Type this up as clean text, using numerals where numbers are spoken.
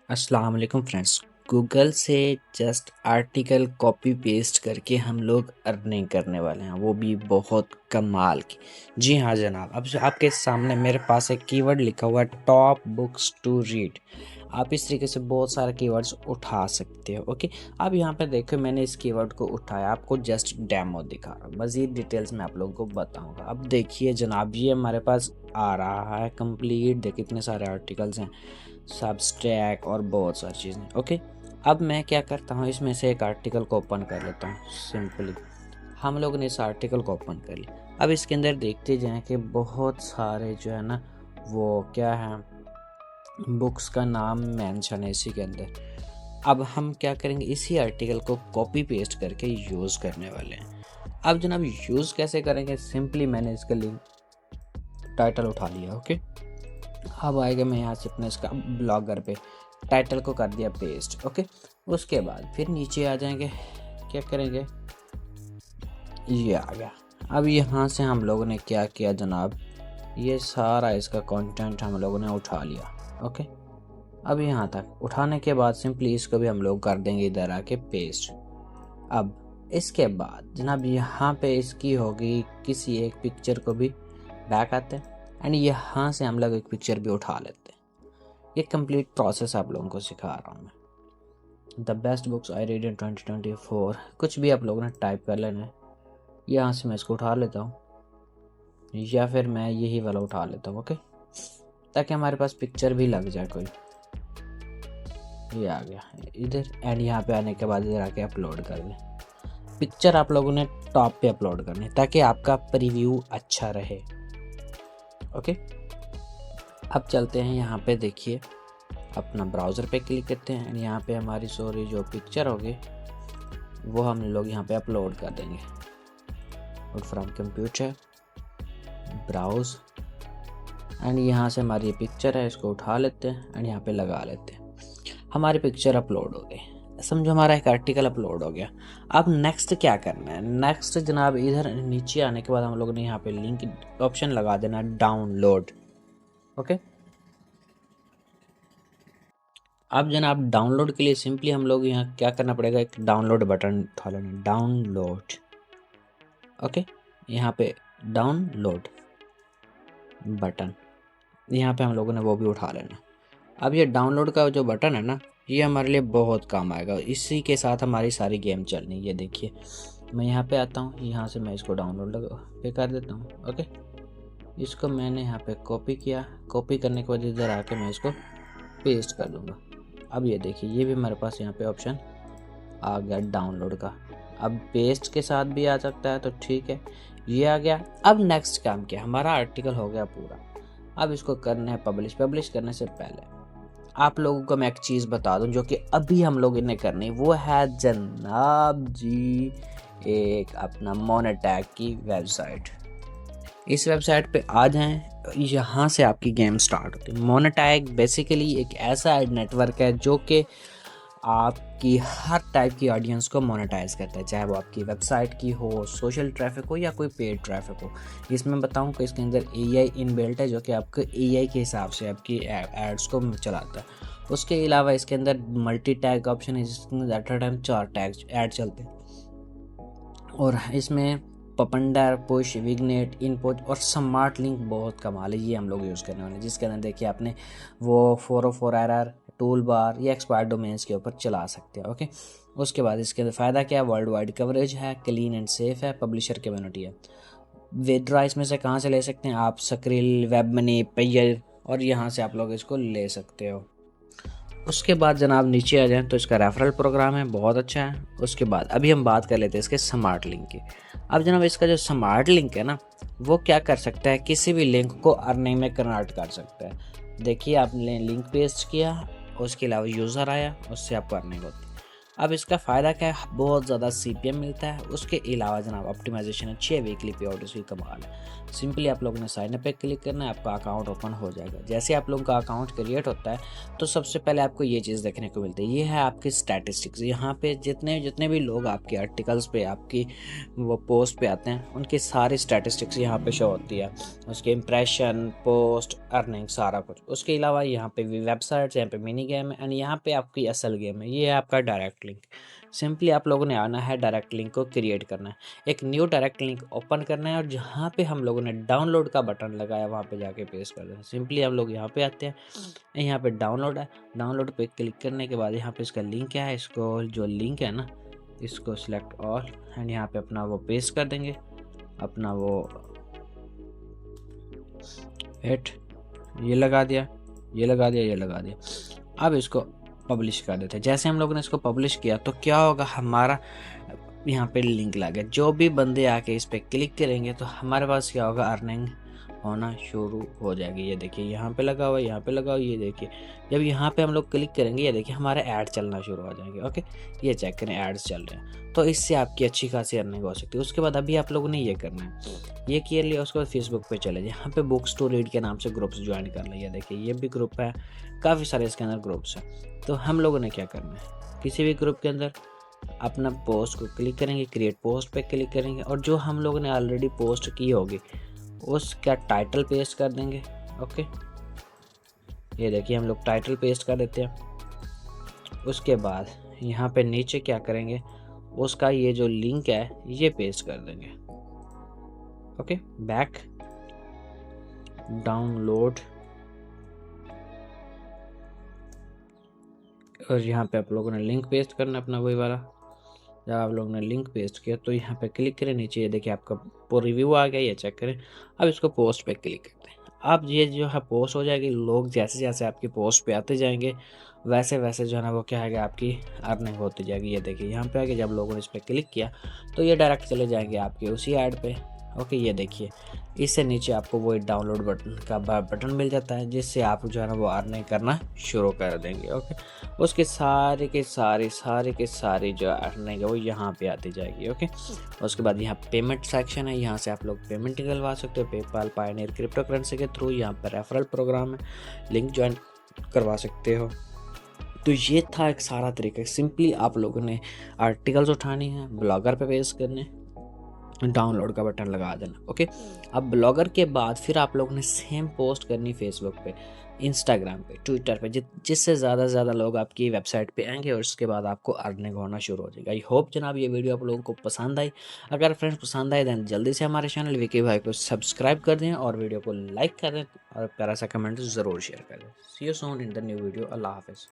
अस्सलाम वालेकुम friends. Google से जस्ट आर्टिकल कॉपी पेस्ट करके हम लोग अर्निंग करने वाले हैं, वो भी बहुत कमाल की। जी हाँ जनाब, अब जो आपके सामने मेरे पास एक कीवर्ड लिखा हुआ है टॉप बुक्स टू रीड। आप इस तरीके से बहुत सारे कीवर्ड्स उठा सकते हो। ओके, अब यहाँ पे देखो मैंने इस कीवर्ड को उठाया, आपको जस्ट डेमो दिखा रहा हूँ, मज़ीद डिटेल्स मैं आप लोगों को बताऊँगा। अब देखिए जनाब, ये हमारे पास आ रहा है कंप्लीट, देखिए इतने सारे आर्टिकल्स हैं, सब्सट्रैक और बहुत सारी चीज़ें। ओके, अब मैं क्या करता हूँ, इसमें से एक आर्टिकल को ओपन कर लेता हूँ। सिंपली हम लोग ने इस आर्टिकल को ओपन कर लिया। अब इसके अंदर देखते जाएं कि बहुत सारे जो है ना, वो क्या है, बुक्स का नाम मेंशन है इसी के अंदर। अब हम क्या करेंगे, इसी आर्टिकल को कॉपी पेस्ट करके यूज़ करने वाले हैं। अब जनाब यूज़ कैसे करेंगे, सिंपली मैंने इसका लिंक टाइटल उठा लिया। ओके, अब आएगा मैं यहाँ से अपने इसका ब्लॉगर पे टाइटल को कर दिया पेस्ट। ओके, उसके बाद फिर नीचे आ जाएंगे, क्या करेंगे, ये आ गया। अब यहाँ से हम लोगों ने क्या किया जनाब, ये सारा इसका कंटेंट हम लोगों ने उठा लिया। ओके, अब यहाँ तक उठाने के बाद सिंपली इसको भी हम लोग कर देंगे इधर आके पेस्ट। अब इसके बाद जनाब यहाँ पे इसकी होगी किसी एक पिक्चर को भी बैक आते हैं एंड यहाँ से हम लोग एक पिक्चर भी उठा लेते हैं। ये कंप्लीट प्रोसेस आप लोगों को सिखा रहा हूँ मैं। The best books I read in 2024, कुछ भी आप लोगों ने टाइप कर लेना है। यहाँ से मैं इसको उठा लेता हूँ या फिर मैं यही वाला उठा लेता हूँ। ओके, ताकि हमारे पास पिक्चर भी लग जाए कोई। ये आ गया इधर एंड यहाँ पे आने के बाद इधर आके अपलोड कर दें। पिक्चर आप लोगों ने टॉप पे अपलोड करनी ताकि आपका प्रीव्यू अच्छा रहे। ओके, अब चलते हैं यहाँ पे, देखिए अपना ब्राउज़र पे क्लिक करते हैं एंड यहाँ पे हमारी सॉरी जो पिक्चर होगी वो हम लोग यहाँ पे अपलोड कर देंगे। और फ्रॉम कंप्यूटर ब्राउज एंड यहाँ से हमारी ये पिक्चर है, इसको उठा लेते हैं एंड यहाँ पे लगा लेते हैं। हमारी पिक्चर अपलोड हो गई, समझो हमारा एक आर्टिकल अपलोड हो गया। अब नेक्स्ट क्या करना है, नेक्स्ट जनाब इधर नीचे आने के बाद हम लोग ने यहाँ पे लिंक ऑप्शन लगा देना डाउनलोड। ओके, अब जनाब डाउनलोड के लिए सिंपली हम लोग यहाँ क्या करना पड़ेगा, एक डाउनलोड बटन उठा लेना, डाउनलोड। ओके, यहाँ पे डाउनलोड बटन, यहाँ पे हम लोगों ने वो भी उठा लेना। अब ये डाउनलोड का जो बटन है ना, ये हमारे लिए बहुत काम आएगा, इसी के साथ हमारी सारी गेम चलनी। ये देखिए मैं यहाँ पे आता हूँ, यहाँ से मैं इसको डाउनलोड पे कर देता हूँ। ओके, इसको मैंने यहाँ पे कॉपी किया, कॉपी करने के बाद इधर आके मैं इसको पेस्ट कर दूँगा। अब ये देखिए ये भी हमारे पास यहाँ पे ऑप्शन आ गया डाउनलोड का। अब पेस्ट के साथ भी आ सकता है तो ठीक है, ये आ गया। अब नेक्स्ट काम क्या, हमारा आर्टिकल हो गया पूरा। अब इसको करना है पब्लिश। पब्लिश करने से पहले आप लोगों को मैं एक चीज़ बता दूं जो कि अभी हम लोग इन्हें करनी, वो है जनाब जी एक अपना मोनेटैग की वेबसाइट। इस वेबसाइट पे आ जाएं, यहाँ से आपकी गेम स्टार्ट होती है। मोनेटैग बेसिकली एक ऐसा नेटवर्क है जो कि आपकी हर टाइप की ऑडियंस को मोनेटाइज करता है, चाहे वो आपकी वेबसाइट की हो, सोशल ट्रैफिक हो या कोई पेड ट्रैफिक हो। इसमें बताऊं कि इसके अंदर एआई इनबिल्ट है जो कि आपको एआई के हिसाब से आपकी एड्स को चलाता है। उसके अलावा इसके अंदर मल्टी टैग ऑप्शन है जिसके अंदर at a time 4 tag add चलते हैं। और इसमें पपंडर, पुश, विग्नेट, इनपुट और स्मार्ट लिंक बहुत कमाल है, ये हम लोग यूज़ करने वाले हैं। जिसके अंदर देखिए आपने वो 404 एरर, टूल बार या एक्सपायर्ड डोमेन्स के ऊपर चला सकते हैं। ओके, उसके बाद इसके अंदर फ़ायदा क्या है, वर्ल्ड वाइड कवरेज है, क्लीन एंड सेफ है, पब्लिशर कम्युनिटी है। विड्रॉ इसमें से कहाँ से ले सकते हैं आप, सक्रिल, वेब मनी, पेयर, और यहाँ से आप लोग इसको ले सकते हो। उसके बाद जनाब नीचे आ जाएं तो इसका रेफरल प्रोग्राम है, बहुत अच्छा है। उसके बाद अभी हम बात कर लेते हैं इसके स्मार्ट लिंक की। अब जनाब इसका जो स्मार्ट लिंक है ना, वो क्या कर सकता है, किसी भी लिंक को अर्निंग में कन्वर्ट कर सकता है। देखिए आपने लिंक पेस्ट किया, उसके अलावा यूज़र आया, उससे आपको अर्निंग होती है। अब इसका फ़ायदा क्या है, बहुत ज़्यादा सीपीएम मिलता है, उसके अलावा जनाब ऑप्टिमाइजेशन अच्छी है, वीकली पे आउट उसकी कमाल है। सिंपली आप लोगों ने साइन अप पे क्लिक करना है, आपका अकाउंट ओपन हो जाएगा। जैसे आप लोगों का अकाउंट क्रिएट होता है तो सबसे पहले आपको ये चीज़ देखने को मिलती है, ये है आपकी स्टैटिस्टिक्स। यहाँ पे जितने जितने भी लोग आपके आर्टिकल्स पे, आपकी वो पोस्ट पे आते हैं, उनकी सारी स्टैटिस्टिक्स यहाँ पे शो होती है, उसके इंप्रेशन, पोस्ट, अर्निंग, सारा कुछ। उसके अलावा यहाँ पे भी वेबसाइट्स, यहाँ पे मिनी गेम है, एंड यहाँ पे आपकी असल गेम है। ये है आपका डायरेक्ट लिंक। सिंपली आप लोगों ने आना है, डायरेक्ट लिंक को क्रिएट करना है, एक न्यू डायरेक्ट लिंक ओपन करना है, और जहाँ पे हम लोगों ने डाउनलोड का बटन लगाया वहाँ पे जाके पेस्ट कर देना है। सिंपली हम लोग यहाँ पे आते हैं, यहाँ पे डाउनलोड है, डाउनलोड पे क्लिक करने के बाद यहाँ पे इसका लिंक क्या है, इसको जो लिंक है ना, इसको सिलेक्ट ऑल, एंड यहाँ पे अपना वो पेस्ट कर देंगे, अपना वो हिट, ये लगा दिया, ये लगा दिया, ये लगा दिया। अब इसको पब्लिश कर देते हैं। जैसे हम लोगों ने इसको पब्लिश किया तो क्या होगा, हमारा यहाँ पे लिंक लग गया। जो भी बंदे आके इस पर क्लिक करेंगे तो हमारे पास क्या होगा, अर्निंग होना शुरू हो जाएगी। ये देखिए यहाँ पे लगा हुआ है, यहाँ पे लगा हुआ है, ये देखिए जब यहाँ पे हम लोग क्लिक करेंगे, ये देखिए हमारे ऐड चलना शुरू हो जाएंगे। ओके, ये चेक करें, एड्स चल रहे हैं, तो इससे आपकी अच्छी खासी अर्निंग हो सकती है। उसके बाद अभी आप लोगों ने ये करना है, ये किया लिया, उसके बाद फेसबुक पे चले जाए, यहाँ पे बुक्स टू रीड के नाम से ग्रुप्स ज्वाइन कर लिया। देखिए ये भी ग्रुप है, काफ़ी सारे इसके अंदर ग्रुप्स हैं। तो हम लोगों ने क्या करना है, किसी भी ग्रुप के अंदर अपना पोस्ट को क्लिक करेंगे, क्रिएट पोस्ट पे क्लिक करेंगे, और जो हम लोगों ने ऑलरेडी पोस्ट की होगी उसका टाइटल पेस्ट कर देंगे। ओके, ये देखिए हम लोग टाइटल पेस्ट कर देते हैं। उसके बाद यहाँ पे नीचे क्या करेंगे, उसका ये जो लिंक है ये पेस्ट कर देंगे। ओके, बैक, डाउनलोड, और यहाँ पे आप लोगों ने लिंक पेस्ट करना अपना वही वाला। जब आप लोगों ने लिंक पेस्ट किया तो यहाँ पे क्लिक करें, नीचे ये देखिए आपका पूरा रिव्यू आ गया, ये चेक करें। अब इसको पोस्ट पे क्लिक करते हैं। अब ये जो है पोस्ट हो जाएगी, लोग जैसे जैसे आपकी पोस्ट पे आते जाएंगे वैसे वैसे जो है ना वो क्या है, आपकी अर्निंग होती जाएगी। ये देखिए यहाँ पे आगे जब लोगों ने इस पर क्लिक किया तो ये डायरेक्ट चले जाएंगे आपके उसी ऐड पे। ओके, ये देखिए इससे नीचे आपको वो डाउनलोड बटन का बटन मिल जाता है, जिससे आप जो है ना वो अर्निंग करना शुरू कर देंगे। ओके, उसके सारे के सारे जो अर्निंग है वो यहाँ पे आती जाएगी। ओके, उसके बाद यहाँ पेमेंट सेक्शन है, यहाँ से आप लोग पेमेंट निकलवा सकते हो, पेपाल, पायनियर, क्रिप्टो करेंसी के थ्रू। यहाँ पर रेफरल प्रोग्राम है, लिंक ज्वाइन करवा सकते हो। तो ये था एक सारा तरीका। सिंपली आप लोगों ने आर्टिकल्स उठानी है, ब्लॉगर पे पेस्ट करने, डाउनलोड का बटन लगा देना। ओके, अब ब्लॉगर के बाद फिर आप लोगों ने सेम पोस्ट करनी फेसबुक पे, इंस्टाग्राम पे, ट्विटर पे, जिससे ज़्यादा से ज़्यादा लोग आपकी वेबसाइट पे आएंगे, और उसके बाद आपको अर्निंग होना शुरू हो जाएगा। आई होप जनाब ये वीडियो आप लोगों को पसंद आई। अगर फ्रेंड्स पसंद आए देन जल्दी से हमारे चैनल विकी भाई को सब्सक्राइब कर दें, और वीडियो को लाइक कर दें, और प्यारा सा कमेंट ज़रूर शेयर कर दें। See you soon in the new video. अल्लाह हाफिज़।